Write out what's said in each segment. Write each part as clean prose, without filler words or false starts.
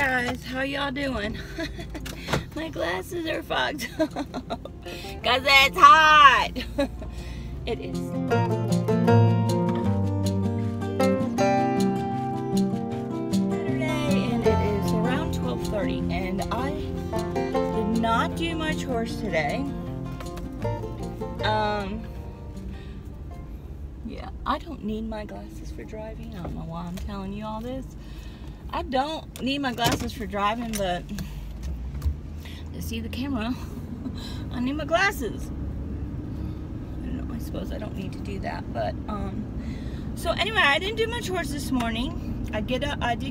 guys, how y'all doing? My glasses are fogged up because it's hot. It is. Saturday and it is around 12:30 and I did not do my chores today. Yeah, I don't need my glasses for driving. I don't know why I'm telling you all this. I don't need my glasses for driving, but to see the camera, I need my glasses. I don't know, I suppose I don't need to do that, but so anyway, I didn't do my chores this morning. I did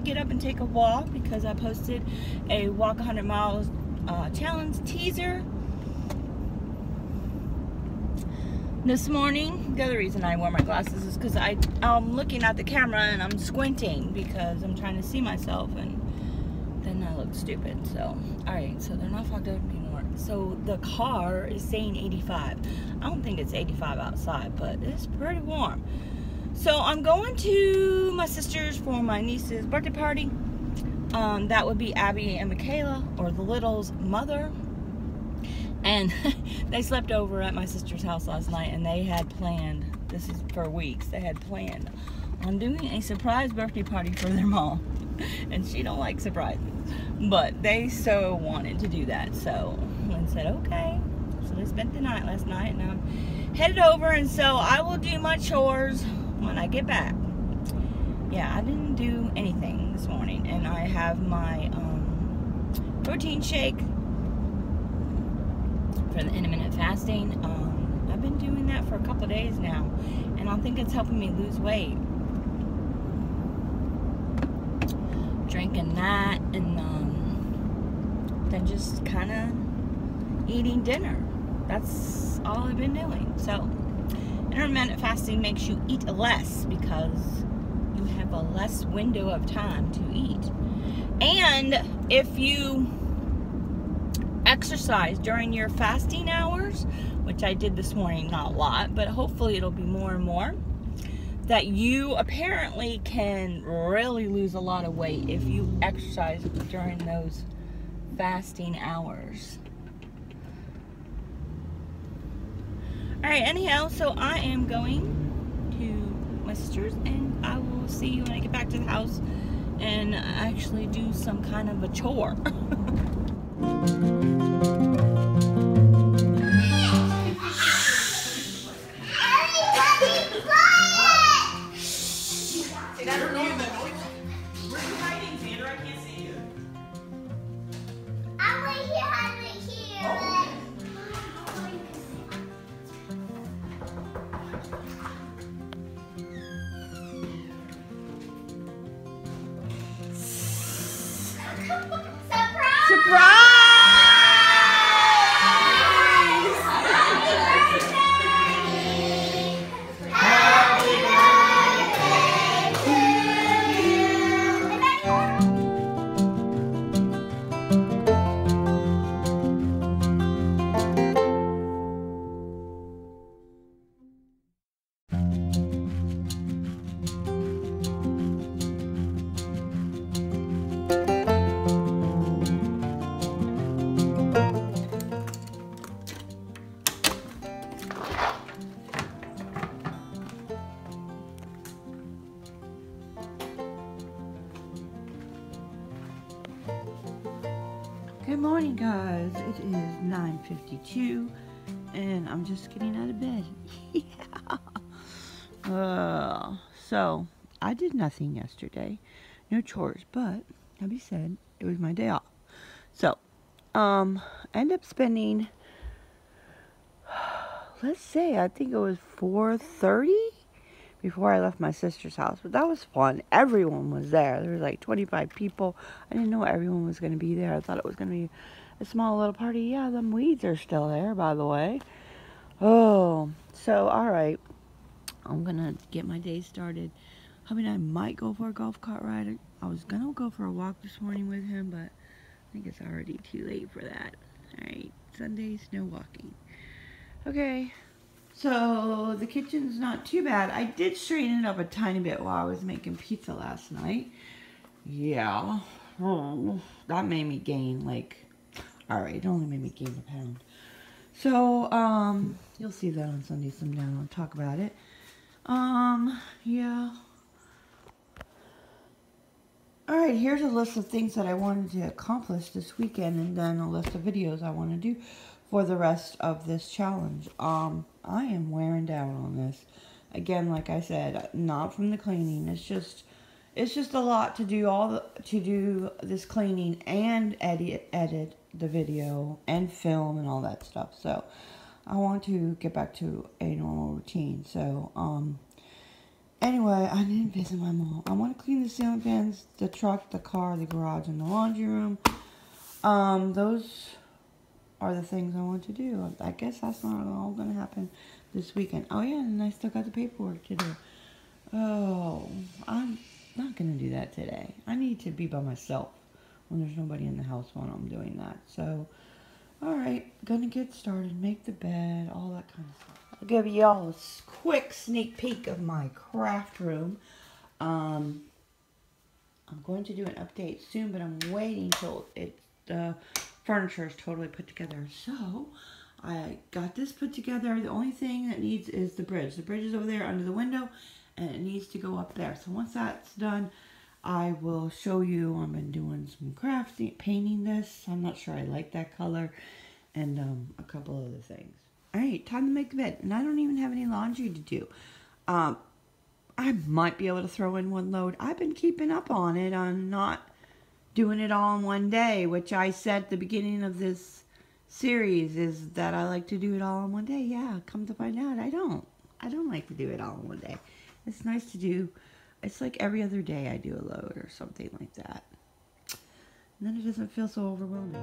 get up and take a walk because I posted a walk 100 miles challenge teaser this morning. The other reason I wear my glasses is because I'm looking at the camera and I'm squinting because I'm trying to see myself, and then I look stupid. So, alright, so they're not fogged up anymore. So the car is saying 85. I don't think it's 85 outside, but it's pretty warm. So I'm going to my sister's for my niece's birthday party. That would be Abby and Michaela, or the little's mother. And they slept over at my sister's house last night, and they had planned, this is for weeks, they had planned on doing a surprise birthday party for their mom. And she don't like surprises, but they so wanted to do that. So I said, okay. So they spent the night last night, and I'm headed over, and so I will do my chores when I get back. Yeah, I didn't do anything this morning, and I have my protein shake for the intermittent fasting. I've been doing that for a couple of days now, and I think it's helping me lose weight. Drinking that, and then just kind of eating dinner. That's all I've been doing. So intermittent fasting makes you eat less because you have a less window of time to eat. And if you exercise during your fasting hours, which I did this morning, not a lot, but hopefully it'll be more and more, that you apparently can really lose a lot of weight if you exercise during those fasting hours. Alright, anyhow, so I am going to my sister's, and I will see you when I get back to the house and actually do some kind of a chore. Good morning, guys. It is 9:52 and I'm just getting out of bed. Yeah. So I did nothing yesterday, no chores, but Abby said it was my day off. So I ended up spending, let's say, I think it was 4:30 before I left my sister's house, but that was fun. Everyone was there. There was like 25 people. I didn't know everyone was going to be there. I thought it was going to be a small little party. Yeah, them weeds are still there, by the way. Oh, so all right, I'm gonna get my day started. I mean, I might go for a golf cart ride. I was gonna go for a walk this morning with him, but I think it's already too late for that. All right, Sundays, no walking. Okay. So the kitchen's not too bad. I did straighten it up a tiny bit while I was making pizza last night. Yeah, Oh, that made me gain like, alright, it only made me gain a pound. So, you'll see that on Sunday sometime. I'll talk about it. Yeah. Alright, here's a list of things that I wanted to accomplish this weekend, and then a list of videos I want to do for the rest of this challenge. I am wearing down on this. Again, like I said, not from the cleaning. It's just a lot to do to do this cleaning and edit the video and film and all that stuff. So I want to get back to a normal routine. So anyway, I didn't visit my mom. I want to clean the ceiling fans, the truck, the car, the garage, and the laundry room. Those are the things I want to do. I guess that's not all going to happen this weekend. Oh yeah, and I still got the paperwork to do. Oh, I'm not going to do that today. I need to be by myself when there's nobody in the house when I'm doing that. So, alright, gonna get started, make the bed, all that kind of stuff. I'll give y'all a quick sneak peek of my craft room. I'm going to do an update soon, but I'm waiting till the furniture is totally put together. So, I got this put together. The only thing that needs is the bridge. The bridge is over there under the window, and it needs to go up there. So once that's done, I will show you. I've been doing some crafting, painting this. I'm not sure I like that color, and a couple other things. Alright, time to make the bed. And I don't even have any laundry to do. I might be able to throw in one load. I've been keeping up on it. I'm not doing it all in one day, which I said at the beginning of this series is that I like to do it all in one day. Yeah, come to find out, I don't. I don't like to do it all in one day. It's nice to do. It's like every other day I do a load or something like that. And then it doesn't feel so overwhelming.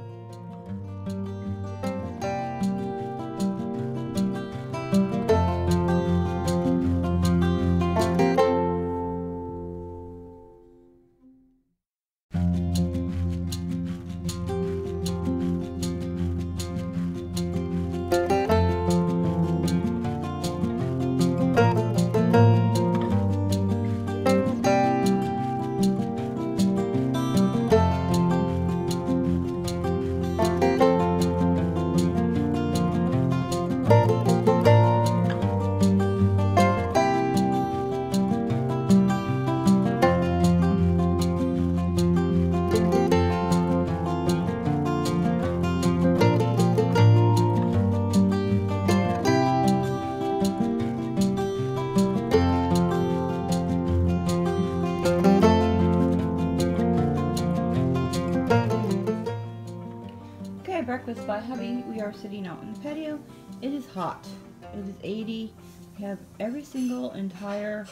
Breakfast by hubby. We are sitting out in the patio. It is hot. It is 80. We have every single entire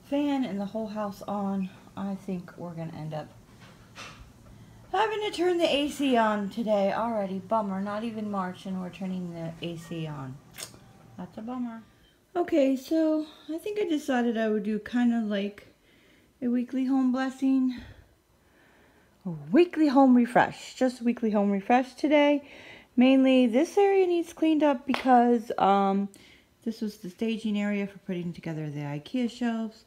fan in the whole house on. I think we're gonna end up having to turn the AC on today already. Bummer. Not even March and we're turning the AC on. That's a bummer. Okay, so I think I decided I would do kind of like a weekly home blessing. A weekly home refresh. Just a weekly home refresh today. Mainly this area needs cleaned up because this was the staging area for putting together the IKEA shelves.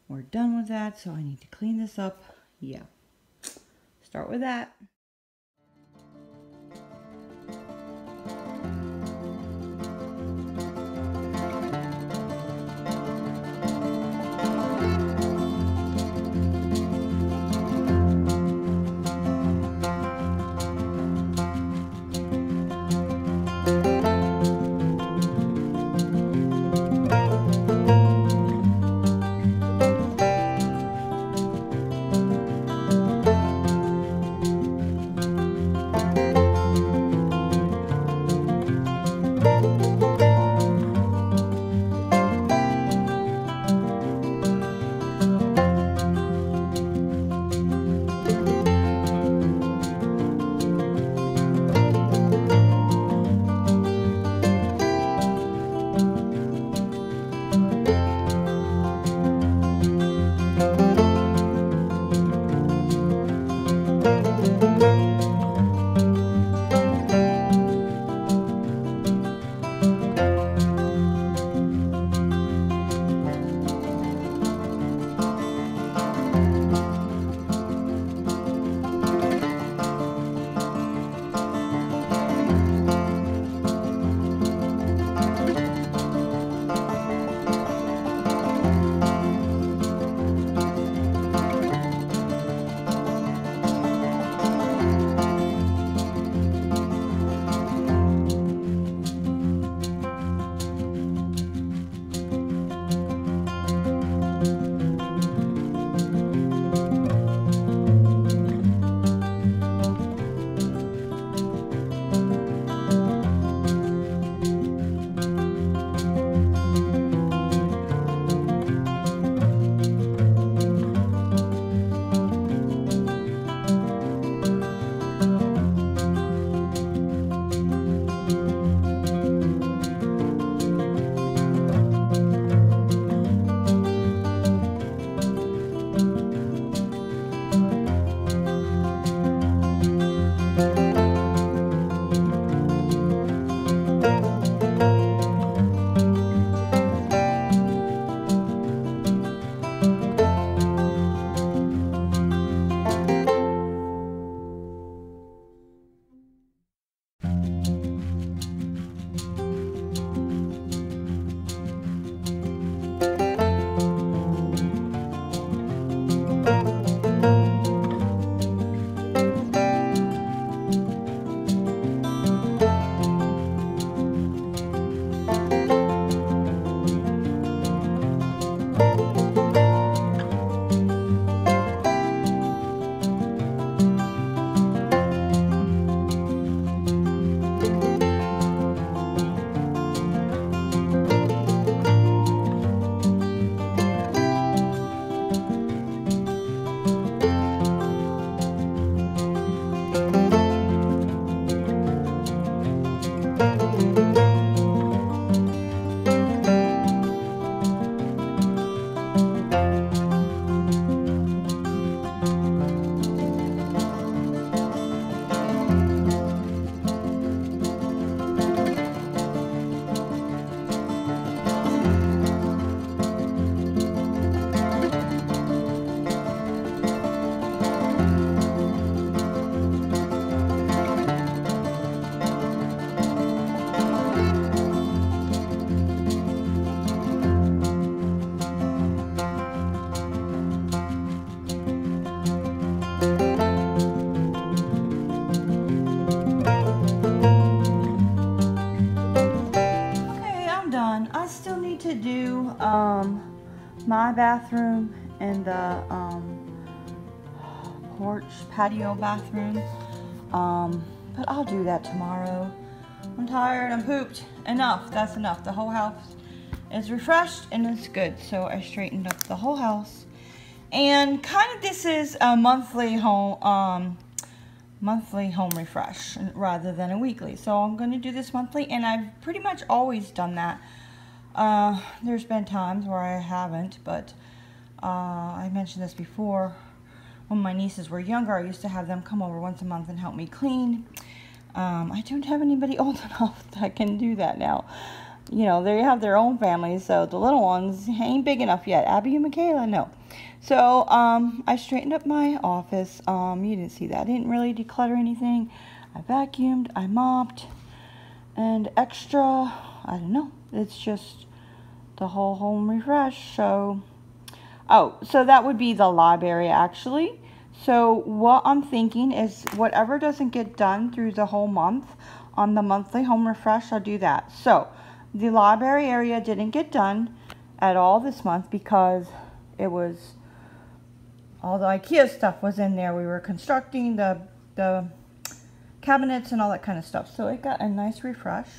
We're done with that, so I need to clean this up. Yeah. Start with that. my bathroom and the porch patio bathroom. But I'll do that tomorrow. I'm tired, I'm pooped. Enough, that's enough. The whole house is refreshed and it's good. So I straightened up the whole house. And kind of this is a monthly home refresh rather than a weekly. So I'm going to do this monthly, and I've pretty much always done that. There's been times where I haven't, but I mentioned this before. When my nieces were younger, I used to have them come over once a month and help me clean. I don't have anybody old enough that can do that now. You know, they have their own families, so the little ones ain't big enough yet. Abby and Michaela, no. So, I straightened up my office. You didn't see that. I didn't really declutter anything. I vacuumed, I mopped, and extra, I don't know. It's just the whole home refresh. So, oh, so that would be the library, actually. So, what I'm thinking is whatever doesn't get done through the whole month, on the monthly home refresh, I'll do that. So, the library area didn't get done at all this month because it was, all the IKEA stuff was in there. We were constructing the cabinets and all that kind of stuff. So it got a nice refresh.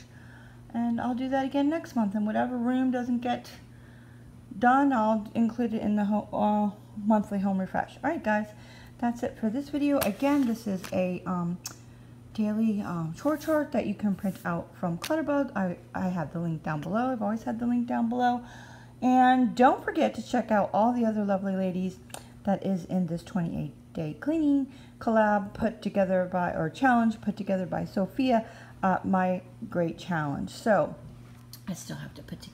And I'll do that again next month. And whatever room doesn't get done, I'll include it in the monthly home refresh. Alright guys, that's it for this video. Again, this is a daily chore chart that you can print out from Clutterbug. I have the link down below. I've always had the link down below. And don't forget to check out all the other lovely ladies that is in this 28-day cleaning collab put together by, or challenge put together by Sophia, my great challenge. So I still have to put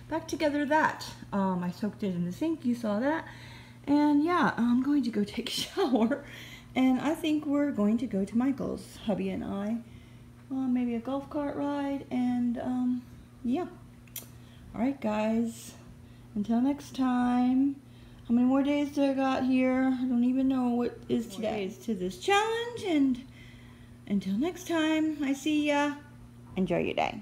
back together that. I soaked it in the sink, you saw that. And yeah, I'm going to go take a shower. And I think we're going to go to Michael's, hubby and I. Maybe a golf cart ride, and yeah. Alright guys, until next time. How many more days do I got here? I don't even know what is today. To this challenge, and until next time, I see ya. Enjoy your day.